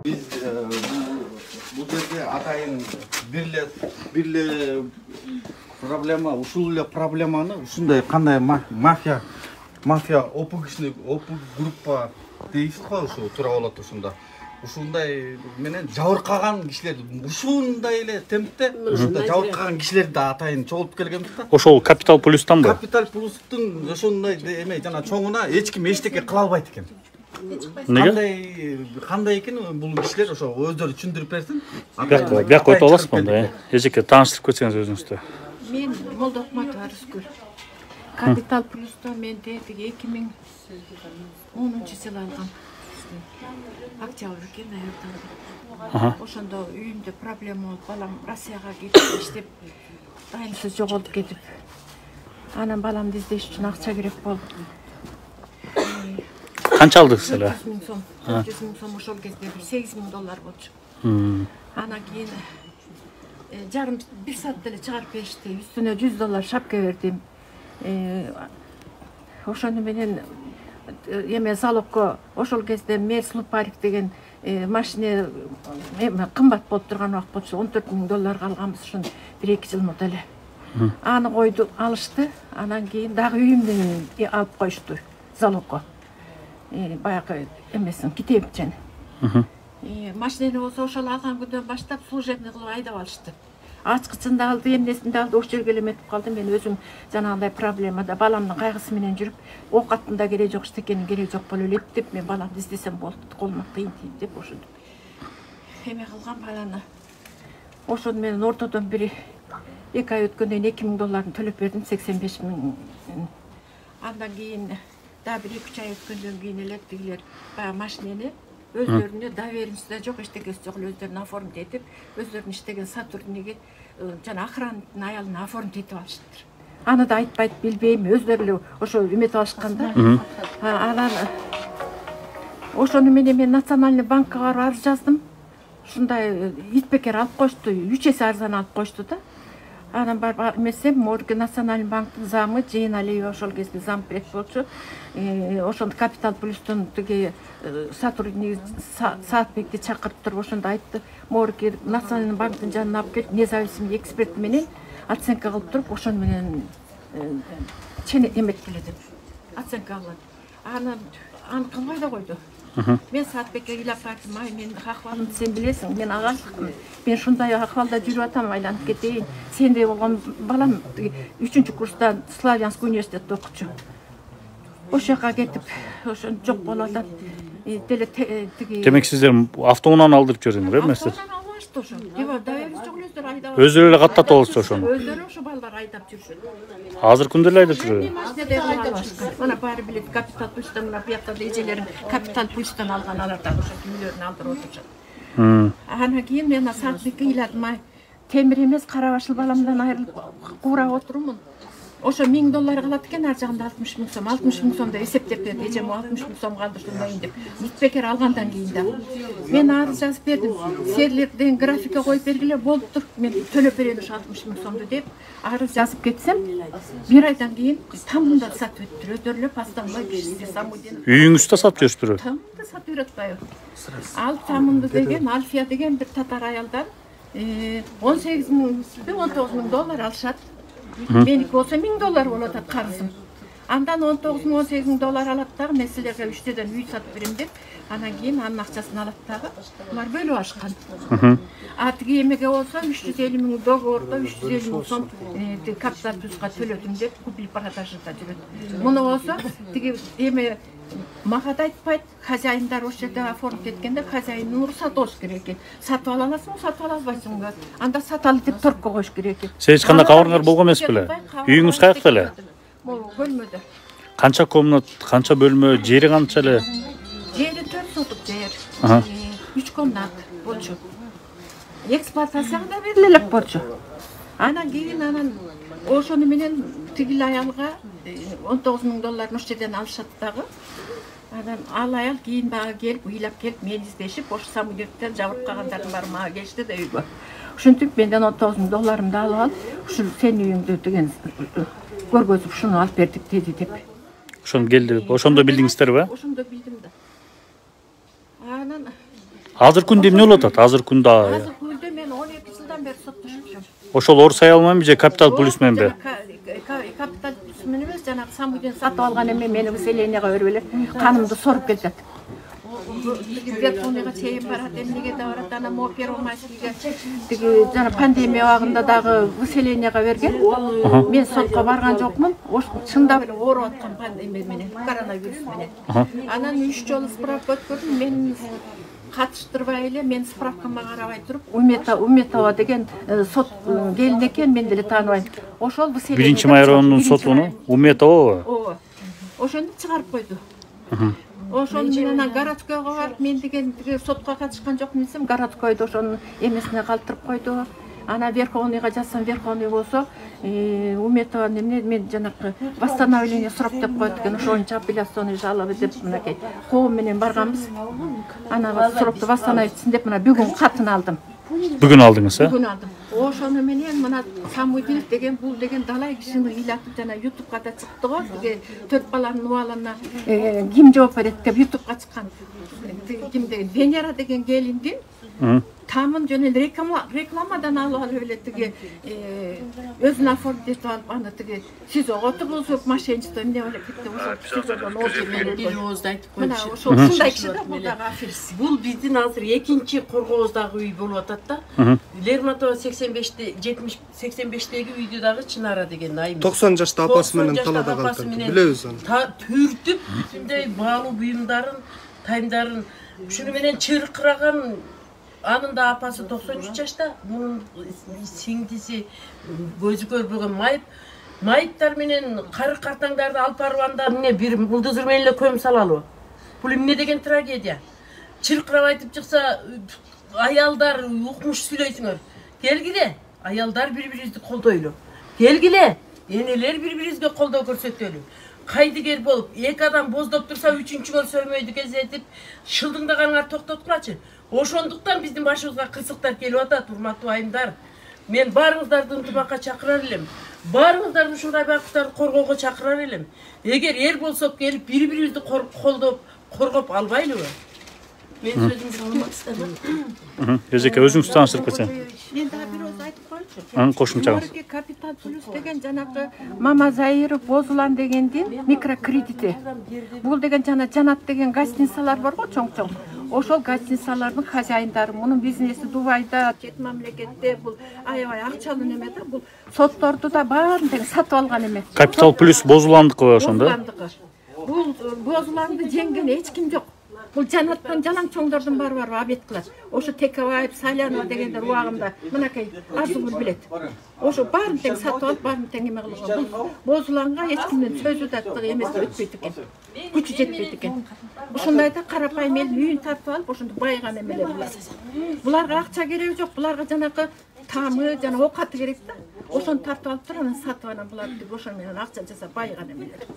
Biz bu жерде атайын бирле проблема, ушул эле проблеманы ушундай кандай мафия опугичный группа дейбиз го, ушу туура болот ушунда. Ушундай менен жабыркаган кишилер ушундай эле темпте жабыркаган кишилерди атайын чогултуп келгенбиз да. Ошол Капитал Плюстанбы? Капитал Плюстун ошондой эме жана чоңуна эч ким эчтеке кыла албайт экен. Неге? Кандай экен бул кишилер ошо өздөрү түшүндүрүп берсин. Бияк өтө аласызбы анда? Эжеке тааныштырып кетсеңиз өзүңүздү. Мен Молда Окматова Арыскүл. Капитал Плюста менде 2010 жылы алгам. Октябрь экен, аярдам. Ошондо үйүмдө проблема болуп, балам Россияга кетип иштеп, дайынсыз жоголуп кетип. Анан баламды издеш үчүн акча керек болуп. Канча алдыңыз эле? 400 миң сом ошол кезде $8 000 болчу. Анан кийин жарым бир саат деле чыгарып беришти. Үстүнө $100 шапка бердим. Ошону менен эме залогко ошол кезде Мерс Лупарик деген машина кымбат болуп турган убакыт болчу. $14 000 алганбыз ошон 1-2 жыл мурда эле. Аны койду, алышты. Анан кийин дагы үйүмдү алып коюшту залогко. Баягы эмесин китепчени. Машинени болсо ошол алган күндөн баштап служебный кылып айдап алышты. Ачкычын да алды, эмнесин да алды, ошол жерге эле метип калдым. Мен өзүм жанагындай проблемада баламдын кайгысы менен жүрүп, оокаттын да кереги жок, эчтекенин кереги жок болуп элеп деп, мен баламды издесем болду, колума кыйын тийт деп ошентип эме кылган баланы. Ошону менен ортодон бир 2 ай өткөндөн $2 000 төлөп бердим, 85 000. Андан кийин да бир 2-3 ай өткөндөн кийин эле тигилер баягы машинени өздөрүнө доверенности да жок, эчтекеси жок эле өздөрүнө оформить этип, өздөрүнүн иштеген сотрудниги жана охранниктин аялына оформить этип алышыптыр. Аны да айтпайт, билбейм, өздөрү эле ошо эметип алышкан да. Анан ошону менен мен Национальный банкка барып арыз жаздым. Ушундай итбекер алып коюшту, 3 эсе арзан алып коюшту да. Анан барып эмесем, Морг Национальный банктын замы Жейн Алиева ошол кезде зампред болчу. Ошондо Капитал Плюстун тиги сотрудниги Саатбекти чакырып туруп ошондо айтты. Морг Национальный банктын жанына алып келип, независимый эксперт менен оценка кылып туруп, ошону менен эметкиле деп. Оценка алган. Аны кылбай да койду. Мен Саатбекке ыйлап бардым, ай менин акыбалымды сен билесиң, мен агашыкмын. Мен ушундай акыбалда жүрүп атам, айланып кетейин. Сендей болгон балам 3-курста Славянск университетте окучу. Ошол жака кетип, ошо жок болуп атат. Демек сиздер автоунааны алдырып жибердиңер, эмеси? Автоунаны алышты ошо. Доверенность жок эле өздөрү айдап. Өздөрү эле каттатып алышты ошону. Өздөрү ошо балдар айдап жүрүшөт. Азыр күндө эле айдап жүрөбү? Мына баары билет, Капитал Плюстан, мына буякта да эжелерин Капитал Плюстан алган, алар да ошо үйлөрүнө алдырып отурушат. Анан кийин мен Саатбекке ыйладым, ай темир эмес, кара башыл баламдан айрылып куурап отурумун. Ошо $1000 калат экен, ар жагында 60 000 сом. 60 000 сомду эсептеп берди. Эжем 60 000 сом калдырдым деп. Итбекер алгандан кийин да. Мен арыз жазып бердим. Серлерден графикке коюп бергиле болуптур. Мен төлөп берем ошо 60 000 сомду деп арыз жазып кетсем, бир айдан кийин тамында сатып өттүр. Өздөрү эле постанбай кишиси Самудин. Үйүңүздө сатып жүрүптүр. Тамында сатып жатпайбы? Ал тамынды деген Альфия деген бир татар аялдан $18 000, $19 000 алышат. Меники болсо $1000 болуп атат карызым. Андан $19 000, $18 000 алат дагы, мен силерге 3-теден үй сатып берем деп, анан кийин анын акчасын алат дагы. Булар бөлүп алышкан. Тиги эмеге болсо 350 000 договордо 350 000 сом Капитал Плюска төлөдүм деп купли-продажда жүрөт. Муну болсо тиги эме мага да айтпайт, хозяиндар ошол жерде оформить эткенде хозяинин уруксаты болуш керек экен. Сатып ала аласың, сатып ала албайсың. Анда саталы деп торпко коюш керек экен. Сен эч кандай кабарыңар болгон эмес беле? Үйүңүз каякта эле? Могу бөлмөдө. Канча комнат, канча бөлмө, жери канча эле? Жери 4 соток жер. 3 комнат болчу. Эксплуатацияга да бериле элек болчу. Анан кийин ошону менен тигил аялга $19 000 ошол жерден алышат дагы. Анан ал аял кийин дагы келип, ыйлап келип, мени издешип, ошо самолеттен жабырып калгандардын баары мага келишти да үйгө. Ошентип менден $19 000 алып алып, ушул сенин үйүңдү деген көргөзүп ушуну алып бердик деди деп. Ошону келди, ошондо билдиңиздерби? Ошондо билдим да. Анан Азыр күндө эмне болуп атат? Азыр күндө Азыр күндө мен 12 жылдан бери соттошмушум. ошол орусай алмайбы же капитал плюс мененби? Капитал плюс менен эмес, жанагы самыйден сатып алган эме мени выселенияга берип эле канымды соруп келатат. Верховныйга чейин барат, эмнеге да барат, ана мо Первомайскийге тиги жана пандемия убагында дагы выселенияга берген. Мен сотко барган жокмун. Чындап эле ооруп аткан пандемия менен, коронавирус менен. Анан 3 жолу справка өткөрдүм. Мен катыштырбай эле, мен справкама карабай туруп, Уметова деген сот келин экен, мен деле тааныбайм. Ошол выселение. Биринчи май районунун сотуну Уметова. Ооба. Ошону чыгарып койду. Ошону мен анан городкойго барып, мен деген сотко катышкан жокмун десем, городкойдо ошонун эмесине калтырып койду. Ана Верховныйга жазсам, Верховный болсо, Уметова эмне, мен жанакы восстановление сурап деп койду экен, ошо боюнча апелляционный жалоба деп мынакей коом менен барганбыз. Ана сурапты восстановить этсин деп мына бүгүн катын алдым. Бүгүн алдыңыз, Бүгүн алдым. Ошону менен мына Самуилов деген бул деген далай кишини ыйлатып жана YouTube'га да чыкты го. Тиги 4 баланын убалына ким жооп берет деп YouTube'га чыккан. Ким деген Венера деген келиндин тамын жөн эле рекламадан алып эле тиги өзүн оформить алып аны тиги СИЗОго отургузуп мошенничество эмне болуп кетти. Ошо СИЗОдон бир оозду айтып мына коюшу. ушундай киши да бул дагы аферист. Бул биздин азыр экинчи коргооздагы үй болуп атат да. Лермонтова 85-деги үйдө дагы Чынара деген айым. 90 жашта апасы менен талаада калат. Билебиз аны. Түртүп мындай баалуу буюмдарын, таймдарын ушуну менен чыркыраган. Анын да апасы 93 жашта, мунун сиңдиси көзү көрбөгөн майыптар менен кары картаңдарды алып барып анда эмне бир булдузур менен эле көм салалы. Бул эмне деген трагедия. Чыркырап айтып чыкса, аялдар укмуш сүйлөйсүңөр. Келгиле, аялдар бири-бирибизди колдойлу. Келгиле, энелер бири-бирибизге колдоо көрсөтөлү. Кайдыгер болуп, эки адам боздоп турса, үчүнчүгө сөймөйдү кезетип, шылдыңдаганыңар токтоткулачы. Ошондуктан биздин башыбызга кырсыктар келип атат, урматтуу айымдар. Мен баарыңыздарды ынтымакка чакырар элем. Баарыңыздарды ушундай бактарды коргоого чакырар элем. Эгер эр болсок келип бири-бирибизди коргоп албайлыбы? Мен сөзүмдү улмак истемем. Эзеке өзүңүз тааныштырып кетсең. Мен дагы бир ооз айтып коечу. Кошумчаңыз. Капитал плюс деген жанагы Мамазайыров Бозулан дегендин микрокредити. Бул деген жанат деген гостиницалар бар го, чоң-чоң. Ошол гостиницалардын хозяиндары, мунун бизнеси Дубайда, чет мамлекетте, бул аябай акчалуу неме да, бул сотторду да баарын тең сатып алган эме. Капитал плюс Бозуландыкы ошондо. Бул Бозуланды жеңген эч ким жок. Бул жанаттан жалаң чоңдордун баары абет кылат. Ошо Текебаев, Салянова дегендер убагында мынакей азыр билет. Ошо баарын тең сатып алып, баарын тең эме кылган. Бул Бозуланга эч кимдин сөзү да эмес өтпөйт экен. Күчү жетпейт экен. Ушундай да карапайым эл үйүн тартып алып, ошондо байган эмелер булар. Буларга акча кереги жок, буларга жанакы тамы, жана оокаты керек да. Ошону тартып алып туруп, анан сатып анан буларды ошону менен акча жасап байган эмелер.